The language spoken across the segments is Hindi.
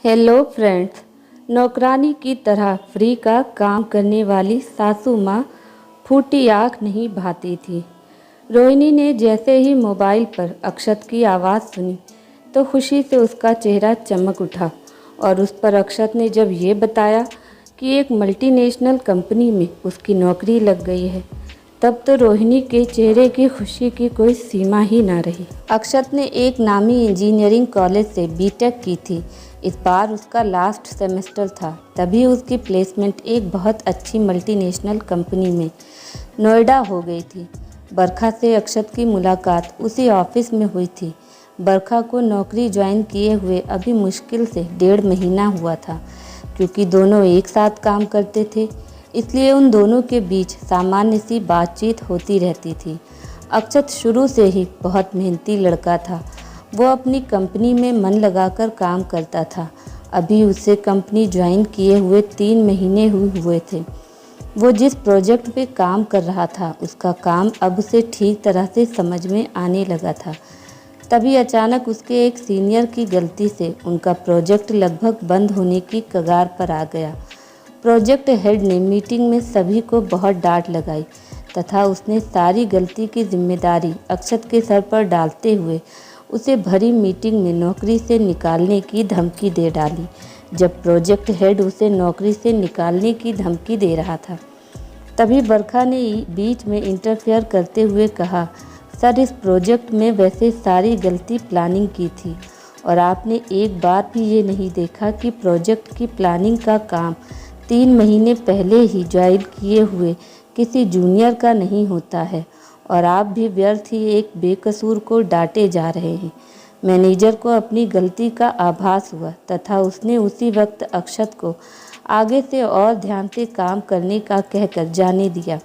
Hello friends. नौकरानी की तरह फ्री का काम करने वाली सासू माँ फूटी आँख नहीं भाती थी। रोहिणी ने जैसे ही मोबाइल पर अक्षत की आवाज़ सुनी तो खुशी से उसका चेहरा चमक उठा और उस पर अक्षत ने जब ये बताया कि एक मल्टीनेशनल कंपनी में उसकी नौकरी लग गई है, तब तो रोहिणी के चेहरे की खुशी की कोई सीमा ही ना रही। अक्षत ने एक नामी इंजीनियरिंग कॉलेज से बीटेक की थी। इस बार उसका लास्ट सेमेस्टर था, तभी उसकी प्लेसमेंट एक बहुत अच्छी मल्टीनेशनल कंपनी में नोएडा हो गई थी। बरखा से अक्षत की मुलाकात उसी ऑफिस में हुई थी। बरखा को नौकरी ज्वाइन किए हुए अभी मुश्किल से 1.5 महीना हुआ था। क्योंकि दोनों एक साथ काम करते थे, इसलिए उन दोनों के बीच सामान्य सी बातचीत होती रहती थी। अक्षत शुरू से ही बहुत मेहनती लड़का था। वो अपनी कंपनी में मन लगाकर काम करता था। अभी उसे कंपनी ज्वाइन किए हुए 3 महीने हुए थे। वो जिस प्रोजेक्ट पे काम कर रहा था, उसका काम अब उसे ठीक तरह से समझ में आने लगा था। तभी अचानक उसके एक सीनियर की गलती से उनका प्रोजेक्ट लगभग बंद होने की कगार पर आ गया। प्रोजेक्ट हेड ने मीटिंग में सभी को बहुत डांट लगाई तथा उसने सारी गलती की जिम्मेदारी अक्षत के सर पर डालते हुए उसे भरी मीटिंग में नौकरी से निकालने की धमकी दे डाली। जब प्रोजेक्ट हेड उसे नौकरी से निकालने की धमकी दे रहा था, तभी बरखा ने बीच में इंटरफेयर करते हुए कहा, सर, इस प्रोजेक्ट में वैसे सारी गलती प्लानिंग की थी और आपने एक बार भी ये नहीं देखा कि प्रोजेक्ट की प्लानिंग का काम 3 महीने पहले ही ज्वाइन किए हुए किसी जूनियर का नहीं होता है और आप भी व्यर्थ ही एक बेकसूर को डांटे जा रहे हैं। मैनेजर को अपनी गलती का आभास हुआ तथा उसने उसी वक्त अक्षत को आगे से और ध्यान से काम करने का कहकर जाने दिया।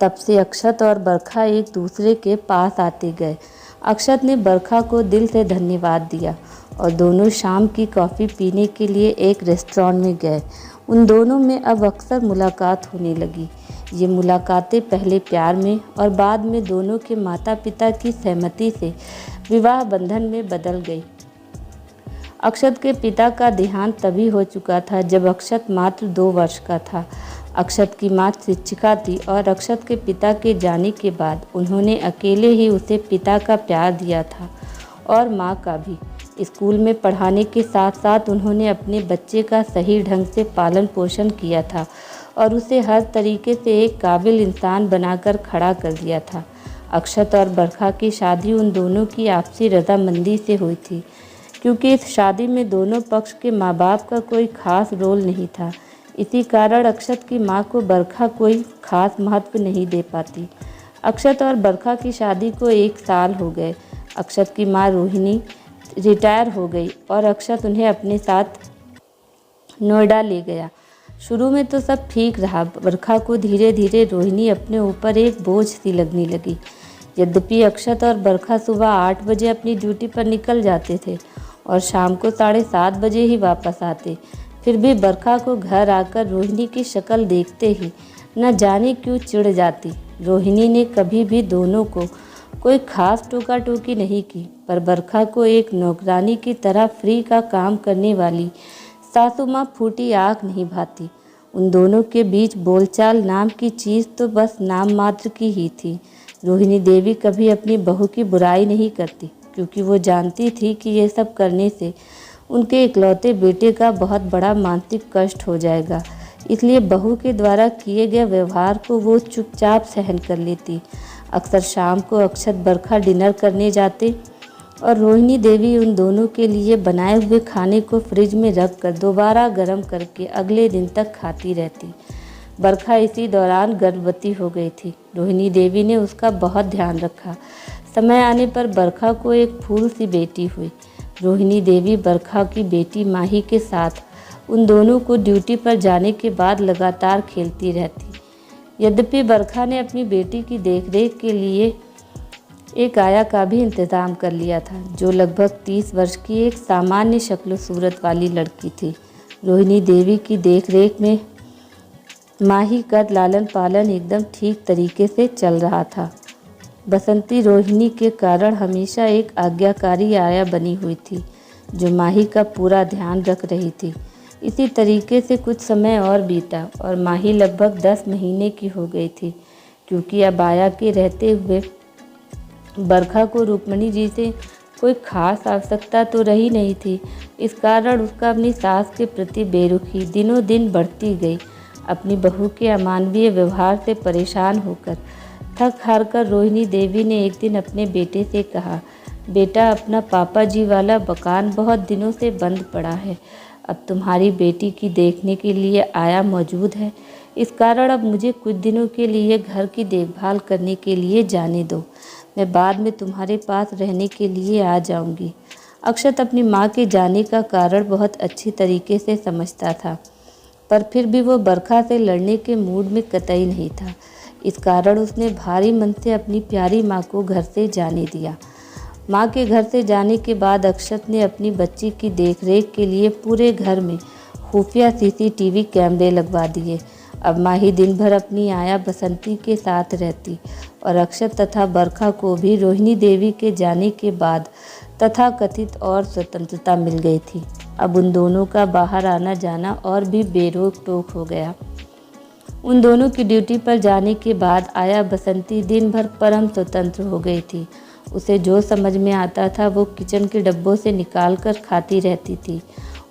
तब से अक्षत और बरखा एक दूसरे के पास आते गए। अक्षत ने बरखा को दिल से धन्यवाद दिया और दोनों शाम की कॉफ़ी पीने के लिए एक रेस्टोरेंट में गए। उन दोनों में अब अक्सर मुलाकात होने लगी। ये मुलाकातें पहले प्यार में और बाद में दोनों के माता पिता की सहमति से विवाह बंधन में बदल गई। अक्षत के पिता का देहांत तभी हो चुका था जब अक्षत मात्र 2 वर्ष का था। अक्षत की माँ शिक्षिका थी और अक्षत के पिता के जाने के बाद उन्होंने अकेले ही उसे पिता का प्यार दिया था और माँ का भी। स्कूल में पढ़ाने के साथ साथ उन्होंने अपने बच्चे का सही ढंग से पालन पोषण किया था और उसे हर तरीके से एक काबिल इंसान बनाकर खड़ा कर दिया था। अक्षत और बरखा की शादी उन दोनों की आपसी रजामंदी से हुई थी, क्योंकि इस शादी में दोनों पक्ष के माँ बाप का कोई खास रोल नहीं था। इसी कारण अक्षत की माँ को बरखा कोई खास महत्व नहीं दे पाती। अक्षत और बरखा की शादी को 1 साल हो गए। अक्षत की माँ रोहिणी रिटायर हो गई और अक्षत उन्हें अपने साथ नोएडा ले गया। शुरू में तो सब ठीक रहा। बरखा को धीरे धीरे रोहिणी अपने ऊपर एक बोझ सी लगने लगी। यद्यपि अक्षत और बरखा सुबह 8 बजे अपनी ड्यूटी पर निकल जाते थे और शाम को 7:30 बजे ही वापस आते, फिर भी बरखा को घर आकर रोहिणी की शक्ल देखते ही न जाने क्यों चिढ़ जाती। रोहिणी ने कभी भी दोनों को कोई खास टोका टोकी नहीं की, पर बरखा को एक नौकरानी की तरह फ्री का काम करने वाली सासू माँ फूटी आँख नहीं भाती। उन दोनों के बीच बोलचाल नाम की चीज़ तो बस नाम मात्र की ही थी। रोहिणी देवी कभी अपनी बहू की बुराई नहीं करती, क्योंकि वो जानती थी कि ये सब करने से उनके इकलौते बेटे का बहुत बड़ा मानसिक कष्ट हो जाएगा। इसलिए बहू के द्वारा किए गए व्यवहार को वो चुपचाप सहन कर लेती। अक्सर शाम को अक्षत बरखा डिनर करने जाते और रोहिणी देवी उन दोनों के लिए बनाए हुए खाने को फ्रिज में रख कर दोबारा गर्म करके अगले दिन तक खाती रहती। बरखा इसी दौरान गर्भवती हो गई थी। रोहिणी देवी ने उसका बहुत ध्यान रखा। समय आने पर बरखा को एक फूल सी बेटी हुई। रोहिणी देवी बरखा की बेटी माही के साथ उन दोनों को ड्यूटी पर जाने के बाद लगातार खेलती रहती। यद्यपि बरखा ने अपनी बेटी की देखरेख के लिए एक आया का भी इंतज़ाम कर लिया था, जो लगभग 30 वर्ष की एक सामान्य शक्ल सूरत वाली लड़की थी। रोहिणी देवी की देखरेख में माही का लालन पालन एकदम ठीक तरीके से चल रहा था। बसंती रोहिणी के कारण हमेशा एक आज्ञाकारी आया बनी हुई थी, जो माही का पूरा ध्यान रख रही थी। इसी तरीके से कुछ समय और बीता और माही लगभग 10 महीने की हो गई थी, क्योंकि अब आया के रहते हुए बरखा को रुक्मणी जी से कोई खास आवश्यकता तो रही नहीं थी। इस कारण उसका अपनी सास के प्रति बेरुखी दिनों दिन बढ़ती गई। अपनी बहू के अमानवीय व्यवहार से परेशान होकर थक हार कर रोहिणी देवी ने एक दिन अपने बेटे से कहा, बेटा, अपना पापा जी वाला मकान बहुत दिनों से बंद पड़ा है। अब तुम्हारी बेटी की देखने के लिए आया मौजूद है। इस कारण अब मुझे कुछ दिनों के लिए घर की देखभाल करने के लिए जाने दो। मैं बाद में तुम्हारे पास रहने के लिए आ जाऊंगी। अक्षत अपनी माँ के जाने का कारण बहुत अच्छी तरीके से समझता था, पर फिर भी वो बरखा से लड़ने के मूड में कतई नहीं था। इस कारण उसने भारी मन से अपनी प्यारी माँ को घर से जाने दिया। माँ के घर से जाने के बाद अक्षत ने अपनी बच्ची की देखरेख के लिए पूरे घर में खुफिया सीसीटीवी कैमरे लगवा दिए। अब माही दिन भर अपनी आया बसंती के साथ रहती और अक्षत तथा बरखा को भी रोहिणी देवी के जाने के बाद तथाकथित और स्वतंत्रता मिल गई थी। अब उन दोनों का बाहर आना जाना और भी बेरोक टोक हो गया। उन दोनों की ड्यूटी पर जाने के बाद आया बसंती दिन भर परम स्वतंत्र हो गई थी। उसे जो समझ में आता था वो किचन के डब्बों से निकाल कर खाती रहती थी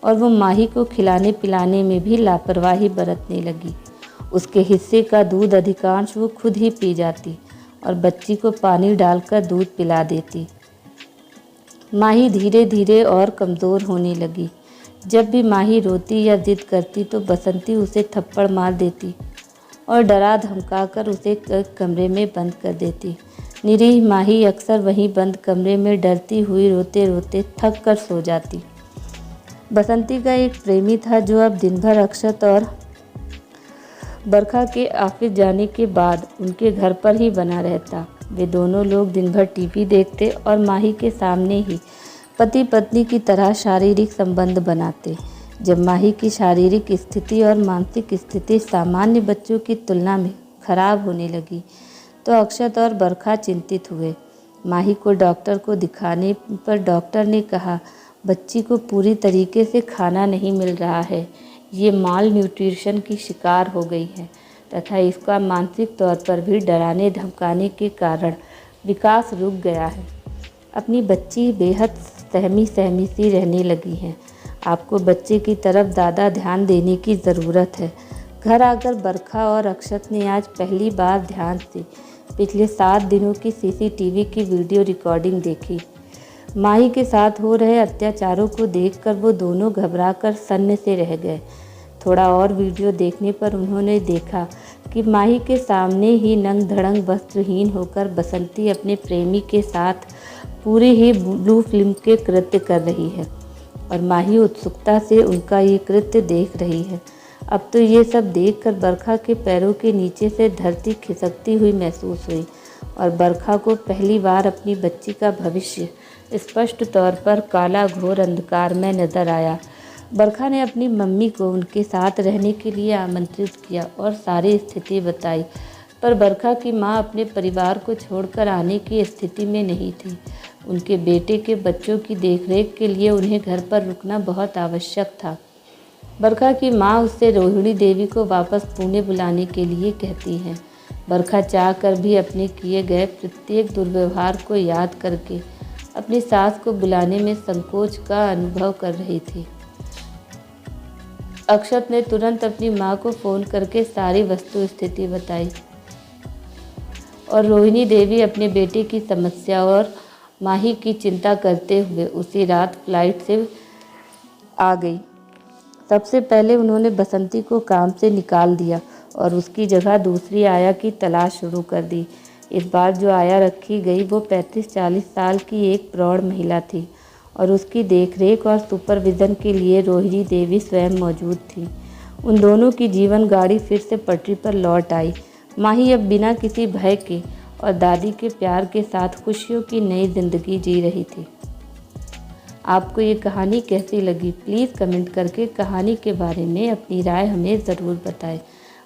और वो माही को खिलाने पिलाने में भी लापरवाही बरतने लगी। उसके हिस्से का दूध अधिकांश वो खुद ही पी जाती और बच्ची को पानी डालकर दूध पिला देती। माही धीरे धीरे और कमज़ोर होने लगी। जब भी माही रोती या जिद करती तो बसंती उसे थप्पड़ मार देती और डरा धमका कर उसे कमरे में बंद कर देती। निरीह माही अक्सर वहीं बंद कमरे में डरती हुई रोते रोते थक कर सो जाती। बसंती का एक प्रेमी था जो अब दिन भर अक्षत और बरखा के ऑफिस जाने के बाद उनके घर पर ही बना रहता। वे दोनों लोग दिन भर टीवी देखते और माही के सामने ही पति पत्नी की तरह शारीरिक संबंध बनाते। जब माही की शारीरिक स्थिति और मानसिक स्थिति सामान्य बच्चों की तुलना में खराब होने लगी तो अक्षत और बरखा चिंतित हुए। माही को डॉक्टर को दिखाने पर डॉक्टर ने कहा, बच्ची को पूरी तरीके से खाना नहीं मिल रहा है, ये माल न्यूट्रिशन की शिकार हो गई है तथा इसका मानसिक तौर पर भी डराने धमकाने के कारण विकास रुक गया है। अपनी बच्ची बेहद सहमी सहमी सी रहने लगी है। आपको बच्चे की तरफ ज़्यादा ध्यान देने की ज़रूरत है। घर आकर बरखा और अक्षत ने आज पहली बार ध्यान से पिछले 7 दिनों की सीसीटीवी की वीडियो रिकॉर्डिंग देखी। माही के साथ हो रहे अत्याचारों को देखकर वो दोनों घबराकर सन्न से रह गए। थोड़ा और वीडियो देखने पर उन्होंने देखा कि माही के सामने ही नंग धड़ंग वस्त्रहीन होकर बसंती अपने प्रेमी के साथ पूरे ही ब्लू फिल्म के कृत्य कर रही है और माही उत्सुकता से उनका ये कृत्य देख रही है। अब तो ये सब देखकर बरखा के पैरों के नीचे से धरती खिसकती हुई महसूस हुई और बरखा को पहली बार अपनी बच्ची का भविष्य स्पष्ट तौर पर काला घोर अंधकार में नजर आया। बरखा ने अपनी मम्मी को उनके साथ रहने के लिए आमंत्रित किया और सारी स्थिति बताई, पर बरखा की माँ अपने परिवार को छोड़कर आने की स्थिति में नहीं थी। उनके बेटे के बच्चों की देखरेख के लिए उन्हें घर पर रुकना बहुत आवश्यक था। बरखा की माँ उससे रोहिणी देवी को वापस पुणे बुलाने के लिए कहती हैं। बरखा चाहकर भी अपने किए गए प्रत्येक दुर्व्यवहार को याद करके अपनी सास को बुलाने में संकोच का अनुभव कर रही थी। अक्षत ने तुरंत अपनी माँ को फ़ोन करके सारी वस्तु स्थिति बताई और रोहिणी देवी अपने बेटे की समस्या और माही की चिंता करते हुए उसी रात फ्लाइट से आ गई। सबसे पहले उन्होंने बसंती को काम से निकाल दिया और उसकी जगह दूसरी आया की तलाश शुरू कर दी। इस बार जो आया रखी गई वो 35-40 साल की एक प्रौढ़ महिला थी और उसकी देखरेख और सुपरविज़न के लिए रोहिणी देवी स्वयं मौजूद थी। उन दोनों की जीवन गाड़ी फिर से पटरी पर लौट आई। माही अब बिना किसी भय के और दादी के प्यार के साथ खुशियों की नई ज़िंदगी जी रही थी। आपको ये कहानी कैसी लगी? प्लीज़ कमेंट करके कहानी के बारे में अपनी राय हमें ज़रूर बताएं।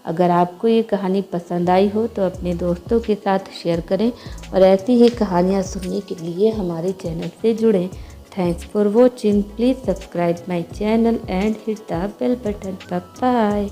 अगर आपको ये कहानी पसंद आई हो तो अपने दोस्तों के साथ शेयर करें और ऐसी ही कहानियाँ सुनने के लिए हमारे चैनल से जुड़ें। Thanks for watching. Please subscribe my channel and hit the bell button. Bye bye.